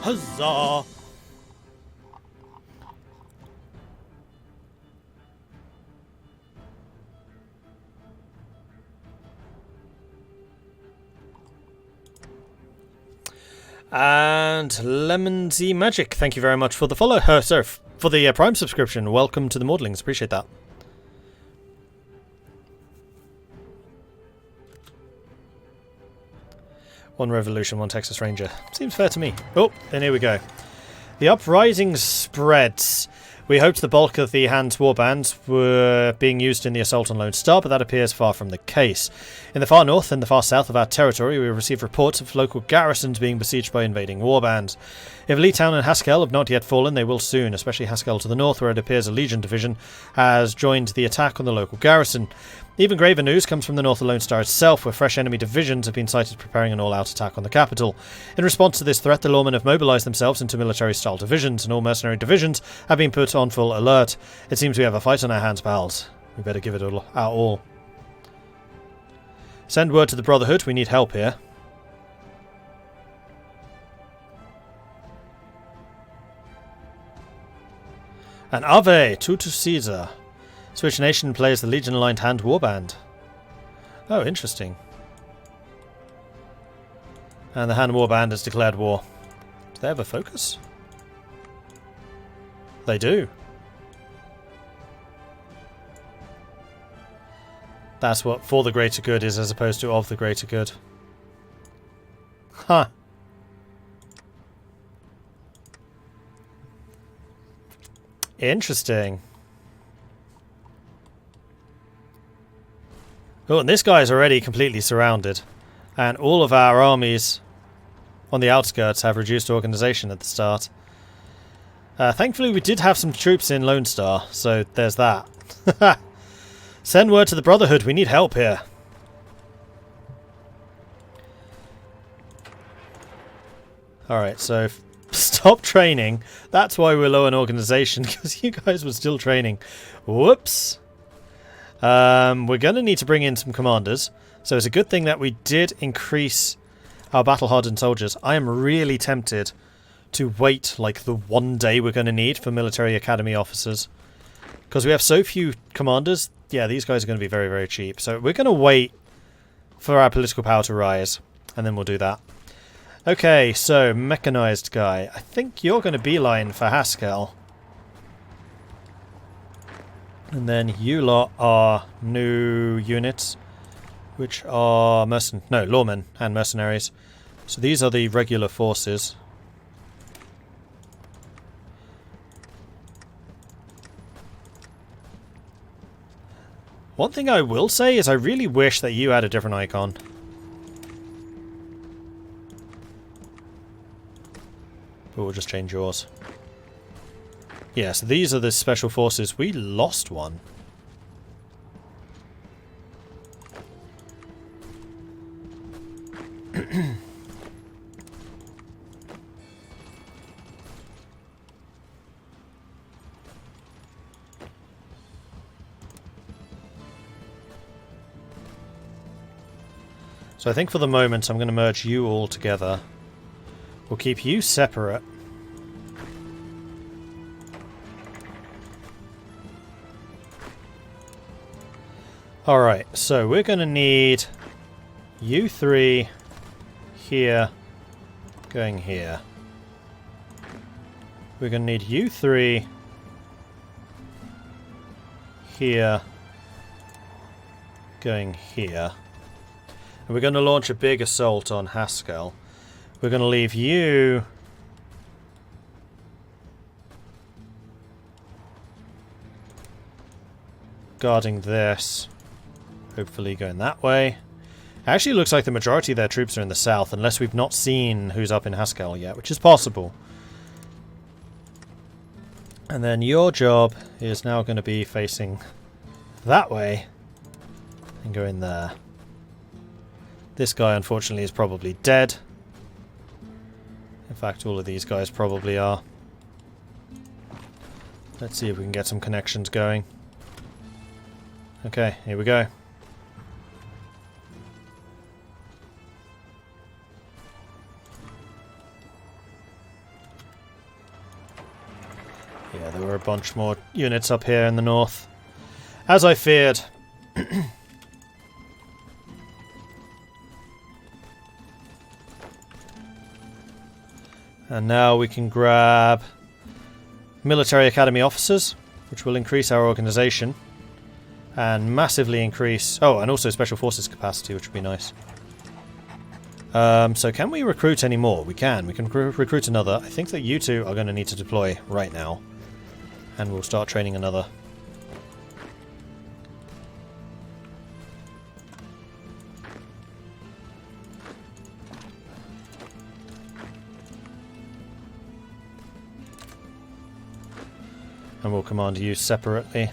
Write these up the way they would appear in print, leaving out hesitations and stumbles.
Huzzah! And Lemon Z Magic, thank you very much for the follow. Sorry, for the Prime subscription. Welcome to the Maudlings. Appreciate that. One Revolution, one Texas Ranger. Seems fair to me. Oh, and here we go. The uprising spreads. We hoped the bulk of the Hands warbands were being used in the assault on Lone Star, but that appears far from the case. In the far north and the far south of our territory, we received reports of local garrisons being besieged by invading warbands. If Leetown and Haskell have not yet fallen, they will soon, especially Haskell to the north, where it appears a Legion division has joined the attack on the local garrison. Even graver news comes from the north of Lone Star itself, where fresh enemy divisions have been sighted preparing an all-out attack on the capital. In response to this threat, the lawmen have mobilised themselves into military-style divisions, and all mercenary divisions have been put on full alert. It seems we have a fight on our hands, pals. We better give it our all. Send word to the Brotherhood, we need help here. And Ave, to Caesar. Switch Nation plays the Legion-aligned Hand Warband. Oh, interesting. And the Hand Warband has declared war. Do they have a focus? They do. That's what for the greater good is as opposed to of the greater good. Huh. Interesting. Oh, and this guy is already completely surrounded. And all of our armies on the outskirts have reduced organisation at the start. Thankfully, we did have some troops in Lone Star, so there's that. Send word to the Brotherhood, we need help here. Alright, so stop training. That's why we're low on organisation, because you guys were still training. Whoops. We're going to need to bring in some commanders, so it's a good thing that we did increase our battle-hardened soldiers. I am really tempted to wait like the one day we're going to need for military academy officers, because we have so few commanders. Yeah, these guys are going to be very, very cheap, so we're going to wait for our political power to rise, and then we'll do that. Okay, so mechanized guy. I think you're going to beeline for Haskell. And then you lot are new units, which are lawmen and mercenaries. So these are the regular forces. One thing I will say is I really wish that you had a different icon. But we'll just change yours. Yeah, so these are the special forces. We lost one. So I think for the moment I'm going to merge you all together. We'll keep you separate. Alright, so we're going to need you three here, going here. We're going to need you three here, going here. And we're going to launch a big assault on Haskell. We're going to leave you guarding this. Hopefully going that way. Actually, it looks like the majority of their troops are in the south, unless we've not seen who's up in Haskell yet, which is possible. And then your job is now going to be facing that way and going there. This guy, unfortunately, is probably dead. In fact, all of these guys probably are. Let's see if we can get some connections going. Okay, here we go. gather a bunch more units up here in the north. As I feared. And now we can grab military academy officers, which will increase our organisation and massively increase... Oh, and also special forces capacity, which would be nice. So can we recruit any more? We can. We can recruit another. I think that you two are going to need to deploy right now. And we'll start training another. And we'll command you separately.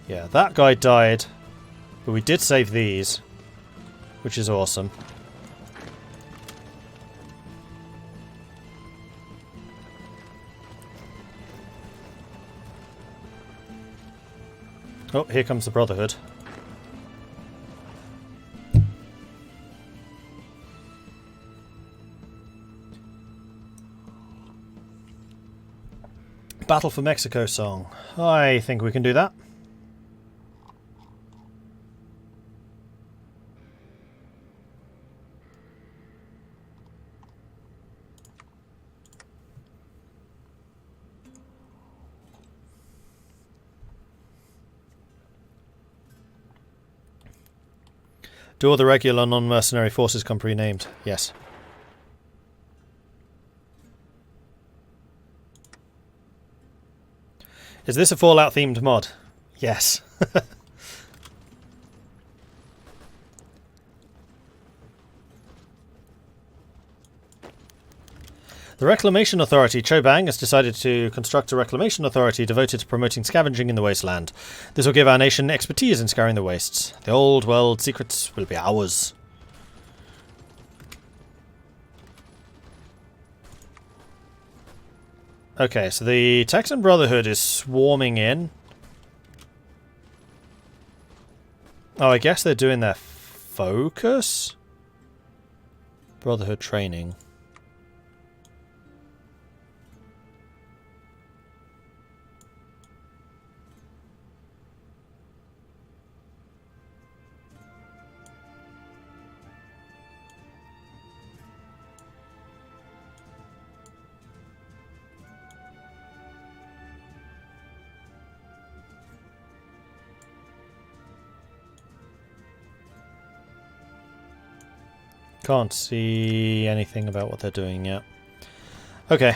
Yeah, that guy died, but we did save these, which is awesome. Oh, here comes the Brotherhood. Battle for Mexico song. I think we can do that. Do all the regular non-mercenary forces come pre-named? Yes. Is this a Fallout-themed mod? Yes. The Reclamation Authority, Chobang, has decided to construct a Reclamation Authority devoted to promoting scavenging in the wasteland. This will give our nation expertise in scouring the wastes. The old world secrets will be ours. Okay, so the Texan Brotherhood is swarming in. Oh, I guess they're doing their focus? Brotherhood training. Can't see anything about what they're doing yet. Okay.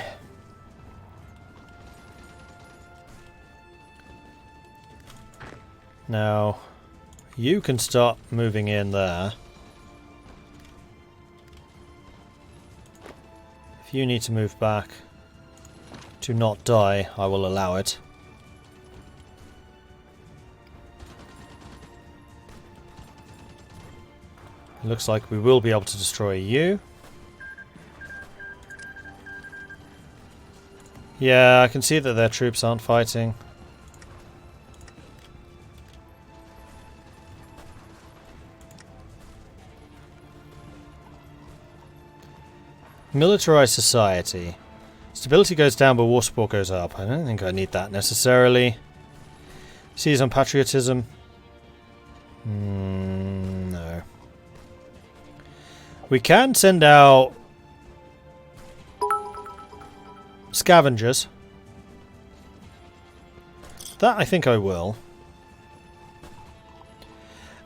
Now, you can start moving in there. If you need to move back to not die, I will allow it. Looks like we will be able to destroy you. Yeah, I can see that their troops aren't fighting. Militarized society. Stability goes down, but war support goes up. I don't think I need that necessarily. Seize on patriotism. No. We can send out scavengers. That I think I will.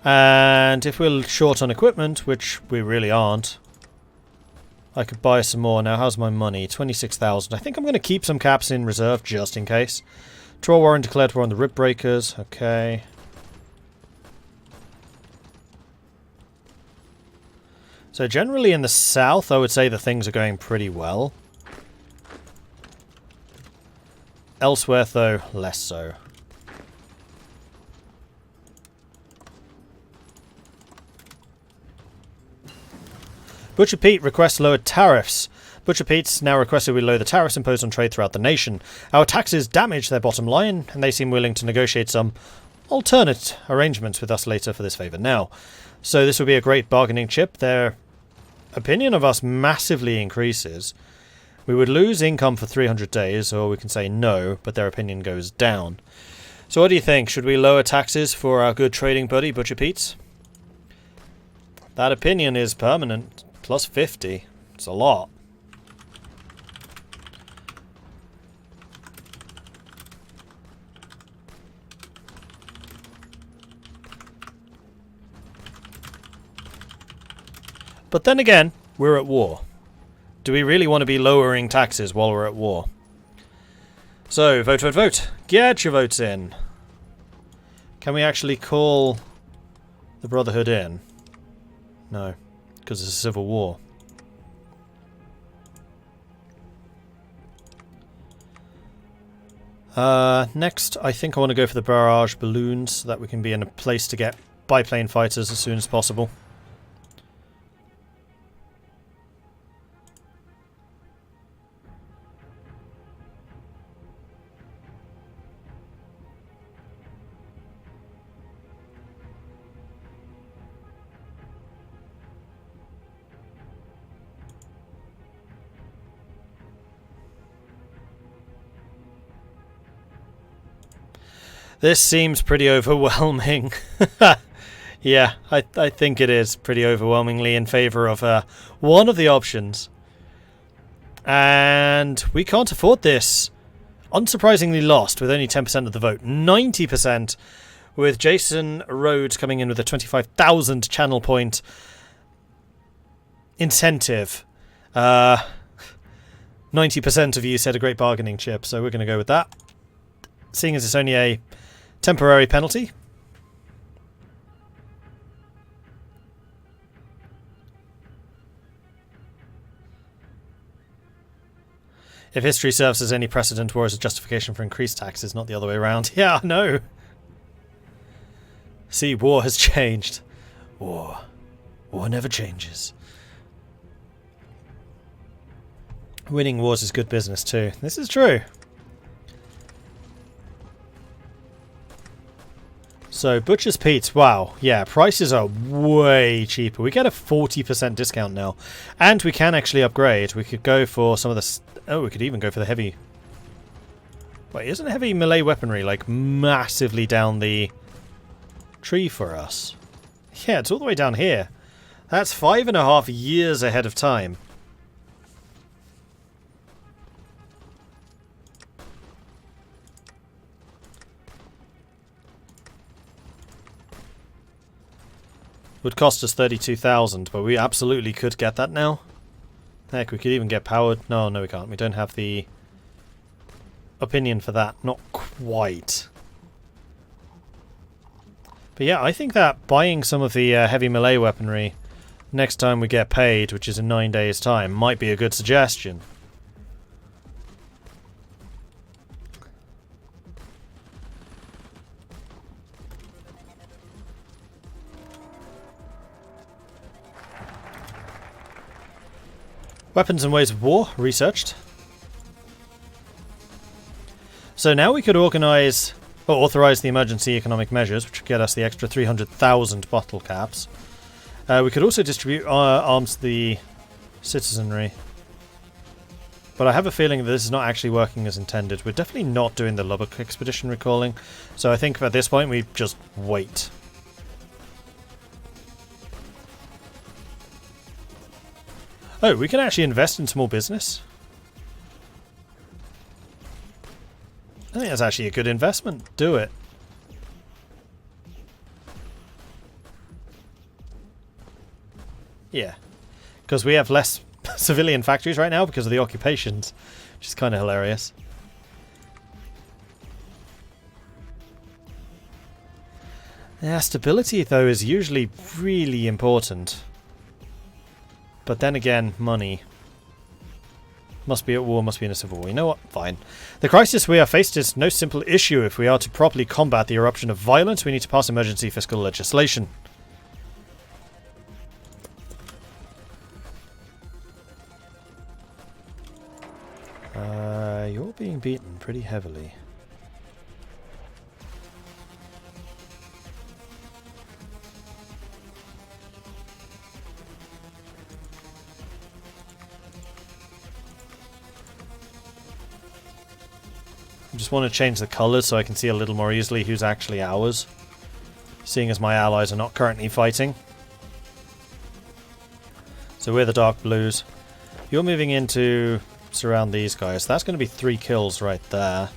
And if we're short on equipment, which we really aren't, I could buy some more. Now, how's my money? 26,000. I think I'm going to keep some caps in reserve just in case. Troll war and declared war on the Rib Breakers. Okay. So generally in the south, I would say that things are going pretty well. Elsewhere, though, less so. Butcher Pete requests lowered tariffs. Butcher Pete's now requested we lower the tariffs imposed on trade throughout the nation. Our taxes damage their bottom line, and they seem willing to negotiate some alternate arrangements with us later for this favour. Now, So this would be a great bargaining chip. Their opinion of us massively increases. We would lose income for 300 days, or we can say no, but their opinion goes down. So what do you think? Should we lower taxes for our good trading buddy, Butcher Pete? That opinion is permanent. Plus 50. It's a lot. But then again, we're at war. Do we really want to be lowering taxes while we're at war? So, vote, vote, vote. Get your votes in. Can we actually call the Brotherhood in? No, because it's a civil war. Next, I think I want to go for the Barrage Balloons so that we can be in a place to get biplane fighters as soon as possible. This seems pretty overwhelming. Yeah, I think it is pretty overwhelmingly in favour of one of the options. And we can't afford this. Unsurprisingly lost with only 10% of the vote. 90% with Jason Rhodes coming in with a 25,000 channel point incentive. 90% of you said a great bargaining chip, so we're going to go with that. Seeing as it's only a temporary penalty. If history serves as any precedent, war is a justification for increased taxes, not the other way around. Yeah, I know. See, war has changed. War. War never changes. Winning wars is good business too. This is true. So, Butcher's Pete, wow, yeah, prices are way cheaper. We get a 40% discount now. And we can actually upgrade. We could go for some of the... Oh, we could even go for the heavy... Wait, isn't heavy melee weaponry, like, massively down the tree for us? Yeah, it's all the way down here. That's 5.5 years ahead of time. Would cost us 32,000, but we absolutely could get that now. Heck, we could even get powered. No, we can't. We don't have the opinion for that. Not quite. But yeah, I think that buying some of the heavy melee weaponry next time we get paid, which is in 9 days' time, might be a good suggestion. Weapons and ways of war, researched. So now we could organise, or authorise the emergency economic measures, which would get us the extra 300,000 bottle caps. We could also distribute arms to the citizenry. But I have a feeling that this is not actually working as intended. We're definitely not doing the Lubbock expedition recalling, so I think at this point we just wait. Oh, we can actually invest in small business. I think that's actually a good investment. Do it. Yeah. Because we have less civilian factories right now because of the occupations, which is kind of hilarious. Yeah, stability, though, is usually really important. But then again, money. Must be at war, must be in a civil war. You know what? Fine. The crisis we are faced is no simple issue. If we are to properly combat the eruption of violence, we need to pass emergency fiscal legislation. You're being beaten pretty heavily. Just want to change the colours so I can see a little more easily who's actually ours. Seeing as my allies are not currently fighting. So we're the dark blues. You're moving in to surround these guys. That's going to be 3 kills right there.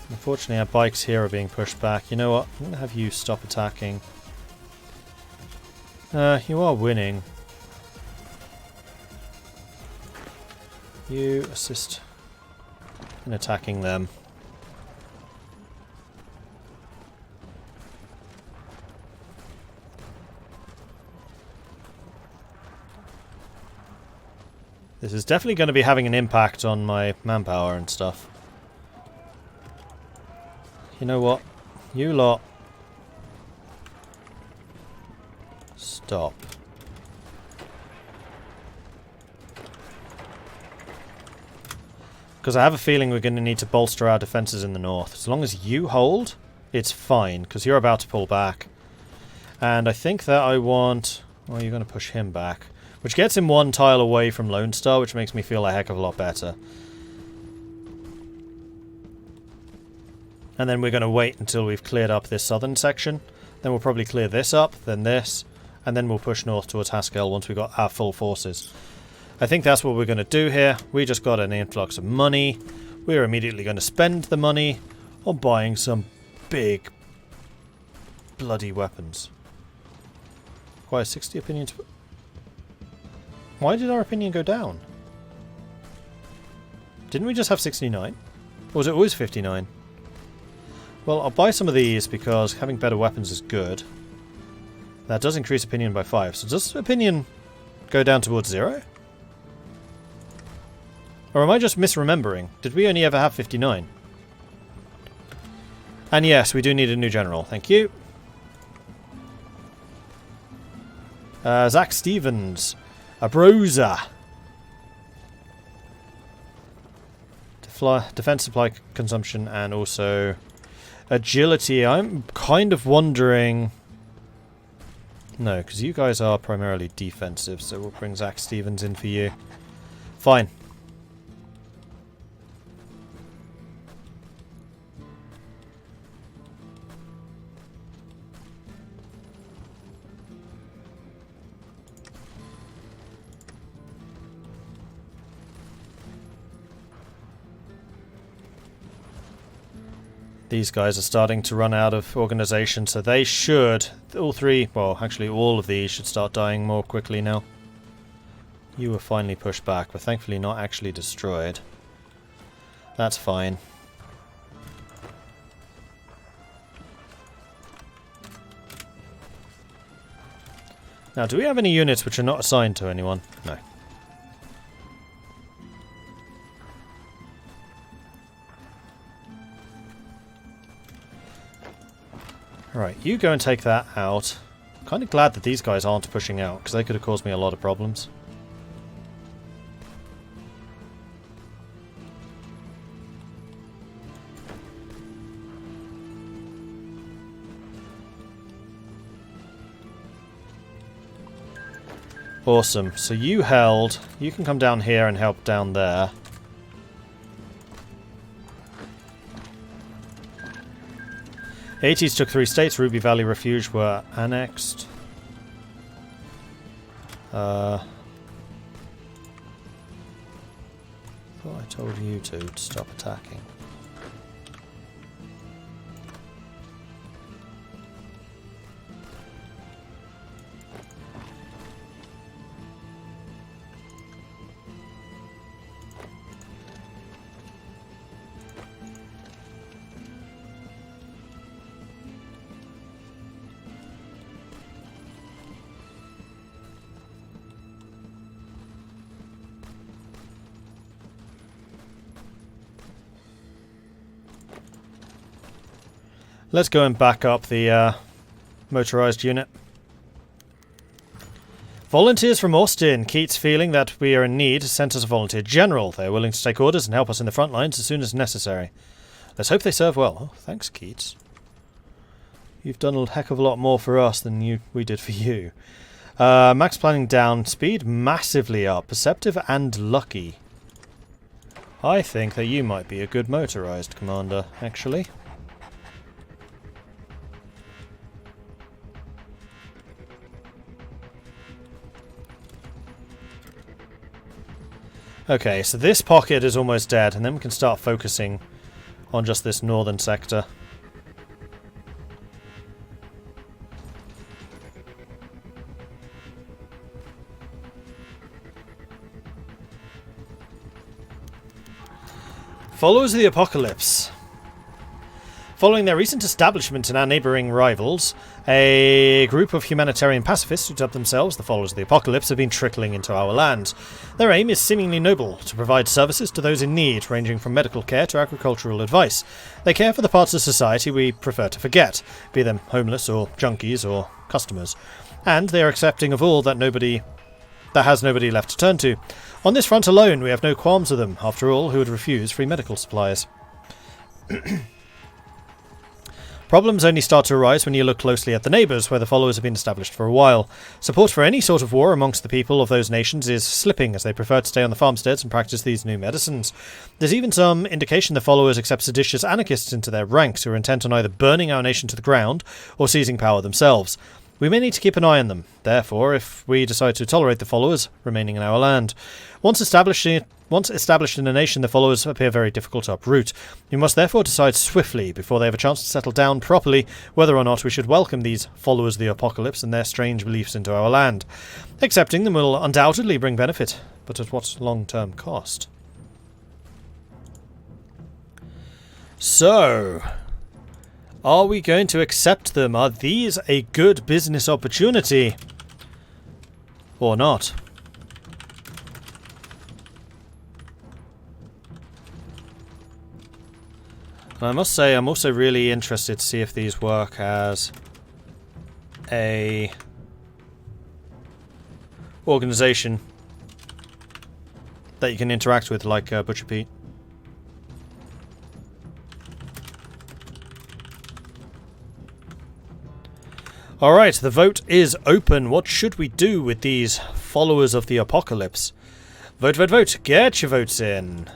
Unfortunately our bikes here are being pushed back. You know what? I'm going to have you stop attacking. You are winning. You assist in attacking them. This is definitely going to be having an impact on my manpower and stuff. You know what? You lot. Stop. Because I have a feeling we're going to need to bolster our defences in the north. As long as you hold, it's fine, because you're about to pull back. And I think that I want... Well, you're going to push him back. Which gets him 1 tile away from Lone Star, which makes me feel a heck of a lot better. And then we're going to wait until we've cleared up this southern section. Then we'll probably clear this up, then this, and then we'll push north towards Haskell once we've got our full forces. I think that's what we're going to do here. We just got an influx of money. We're immediately going to spend the money on buying some big bloody weapons. Why 60 opinions? Why did our opinion go down? Didn't we just have 69? Or was it always 59? Well, I'll buy some of these because having better weapons is good. That does increase opinion by 5. So does opinion go down towards 0? Or am I just misremembering? Did we only ever have 59? And yes, we do need a new general. Thank you. Zach Stevens. A bruiser. Defense supply consumption and also agility. I'm kind of wondering... No, because you guys are primarily defensive, so we'll bring Zach Stevens in for you. Fine. These guys are starting to run out of organisation, so they should, all 3, well actually all of these should start dying more quickly now. You were finally pushed back, but thankfully not actually destroyed. That's fine. Now, do we have any units which are not assigned to anyone? No. Alright, you go and take that out. I'm kind of glad that these guys aren't pushing out, because they could have caused me a lot of problems. Awesome. So you held. You can come down here and help down there. The 80s took 3 states. Ruby Valley Refuge were annexed. Thought I told you to stop attacking. Let's go and back up the motorized unit. Volunteers from Austin. Keats, feeling that we are in need, sent us a volunteer general. They are willing to take orders and help us in the front lines as soon as necessary. Let's hope they serve well. Oh, thanks, Keats. You've done a heck of a lot more for us than we did for you. Max planning down, speed massively up, perceptive and lucky. I think that you might be a good motorized commander, actually. Okay, so this pocket is almost dead, and then we can start focusing on just this northern sector. Followers of the Apocalypse. Following their recent establishment in our neighbouring rivals, a group of humanitarian pacifists who dub themselves the Followers of the Apocalypse have been trickling into our lands. Their aim is seemingly noble, to provide services to those in need, ranging from medical care to agricultural advice. They care for the parts of society we prefer to forget, be them homeless or junkies or customers. And they are accepting of all that has nobody left to turn to. On this front alone, we have no qualms with them. After all, who would refuse free medical supplies? Problems only start to arise when you look closely at the neighbours, where the followers have been established for a while. Support for any sort of war amongst the people of those nations is slipping, as they prefer to stay on the farmsteads and practice these new medicines. There's even some indication the followers accept seditious anarchists into their ranks, who are intent on either burning our nation to the ground or seizing power themselves. We may need to keep an eye on them, therefore, if we decide to tolerate the followers remaining in our land. Once established in a nation, the followers appear very difficult to uproot. We must therefore decide swiftly, before they have a chance to settle down properly, whether or not we should welcome these followers of the Apocalypse and their strange beliefs into our land. Accepting them will undoubtedly bring benefit, but at what long-term cost? So, are we going to accept them? Are these a good business opportunity? Or not? And I must say, I'm also really interested to see if these work as a organization that you can interact with, like Butcher Pete. Alright, the vote is open. What should we do with these followers of the Apocalypse? Vote, vote, vote. Get your votes in.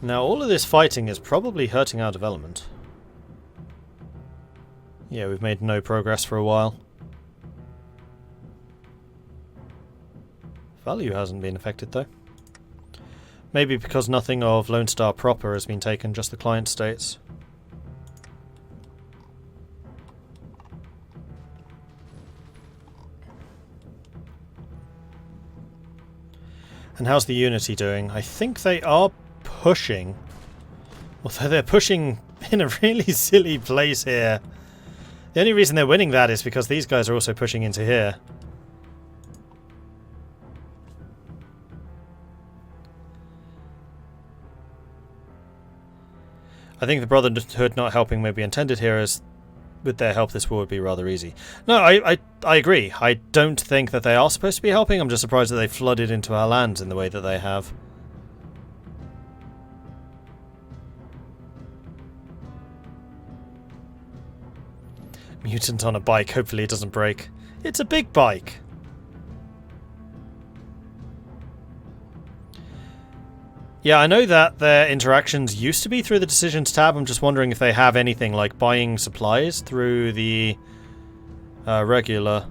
Now, all of this fighting is probably hurting our development. Yeah, we've made no progress for a while. Value hasn't been affected, though. Maybe because nothing of Lone Star proper has been taken, just the client states. And how's the Unity doing? I think they are pushing. Although they're pushing in a really silly place here. The only reason they're winning that is because these guys are also pushing into here. I think the Brotherhood not helping may be intended here, as with their help this war would be rather easy. No, I agree. I don't think that they are supposed to be helping. I'm just surprised that they flooded into our lands in the way that they have. Mutant on a bike. Hopefully it doesn't break. It's a big bike. Yeah, I know that their interactions used to be through the Decisions tab. I'm just wondering if they have anything like buying supplies through the regular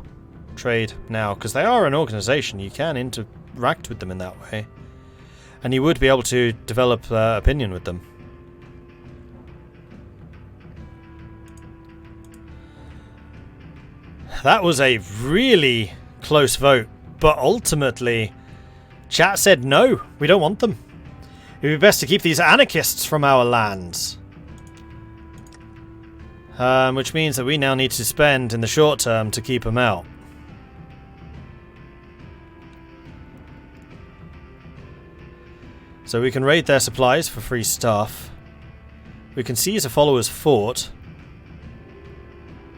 trade now. Because they are an organization. You can interact with them in that way. And you would be able to develop opinion with them. That was a really close vote, but ultimately, chat said no, we don't want them. It would be best to keep these anarchists from our lands. Which means that we now need to spend in the short term to keep them out. So we can raid their supplies for free stuff. We can seize a follower's fort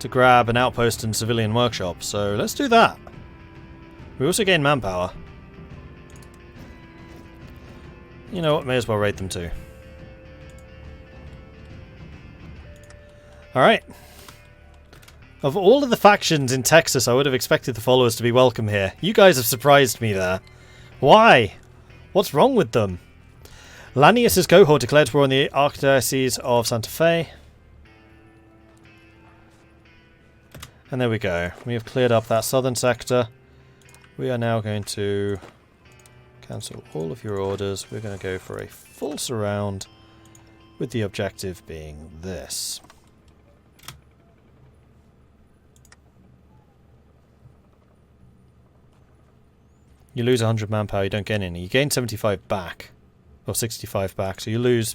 to grab an outpost and civilian workshop. So let's do that. We also gain manpower. You know what? May as well raid them too. Alright. Of all of the factions in Texas, I would have expected the followers to be welcome here. You guys have surprised me there. Why? What's wrong with them? Lanius' cohort declared war on the Archdiocese of Santa Fe. And there we go. We have cleared up that southern sector. We are now going to cancel all of your orders. We're going to go for a full surround, with the objective being this. You lose 100 manpower, you don't gain any. You gain 75 back. Or 65 back, so you lose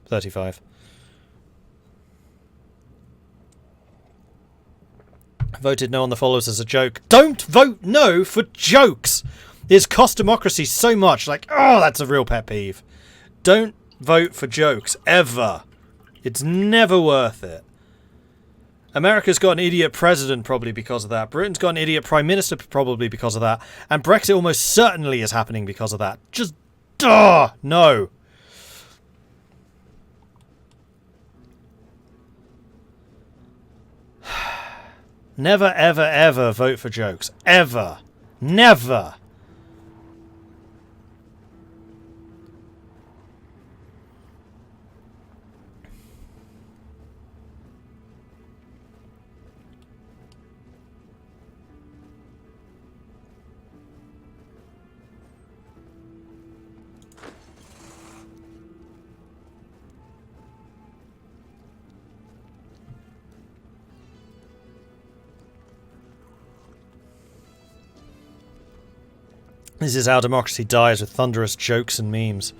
35. Voted no on the followers as a joke. Don't vote no for jokes! It's cost democracy so much. Like, oh, that's a real pet peeve. Don't vote for jokes, ever. It's never worth it. America's got an idiot president probably because of that. Britain's got an idiot prime minister probably because of that. And Brexit almost certainly is happening because of that. Just, no. Never, ever, ever vote for jokes. Ever. Never. This is how democracy dies, with thunderous jokes and memes.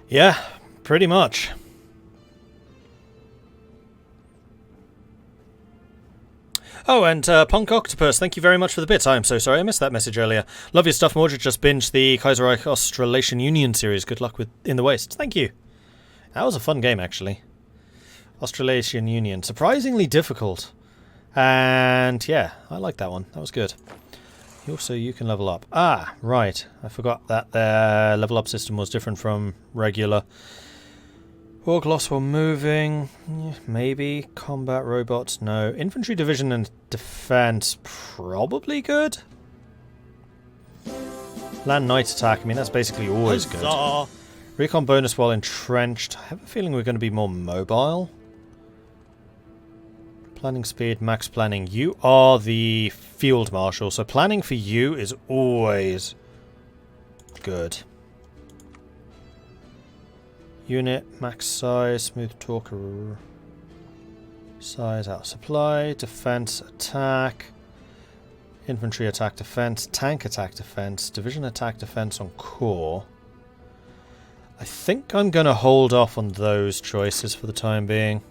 Yeah, pretty much. Oh, and Punk Octopus, thank you very much for the bits. I am so sorry, I missed that message earlier. Love your stuff, Mordred. Just binged the Kaiserreich Australasian Union series. Good luck with In the Waste. Thank you. That was a fun game, actually. Australasian Union. Surprisingly difficult. And yeah, I like that one. That was good. Also, you can level up. Ah, right. I forgot that their level up system was different from regular. Orc loss while moving. Maybe. Combat robots. No. Infantry division and defense. Probably good. Land night attack. I mean, that's basically always good. Recon bonus while entrenched. I have a feeling we're going to be more mobile. Planning speed, max planning. You are the field marshal, so planning for you is always good. Unit, max size, smooth talker. Size out supply, defense, attack. Infantry attack, defense, tank attack, defense, division attack, defense on core. I think I'm going to hold off on those choices for the time being.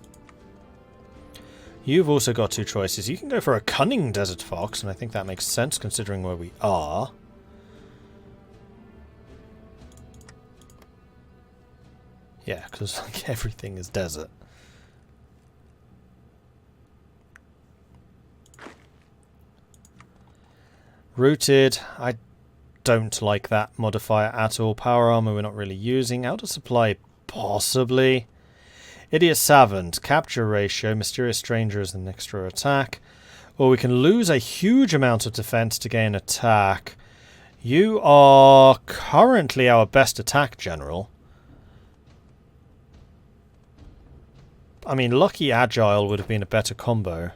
You've also got two choices. You can go for a cunning desert fox, and I think that makes sense considering where we are. Yeah, because like everything is desert. Rooted. I don't like that modifier at all. Power armor we're not really using. Out of supply, possibly. Idiot Savant, capture ratio, mysterious stranger as an extra attack. Or we can lose a huge amount of defense to gain attack. You are currently our best attack general. I mean, lucky agile would have been a better combo.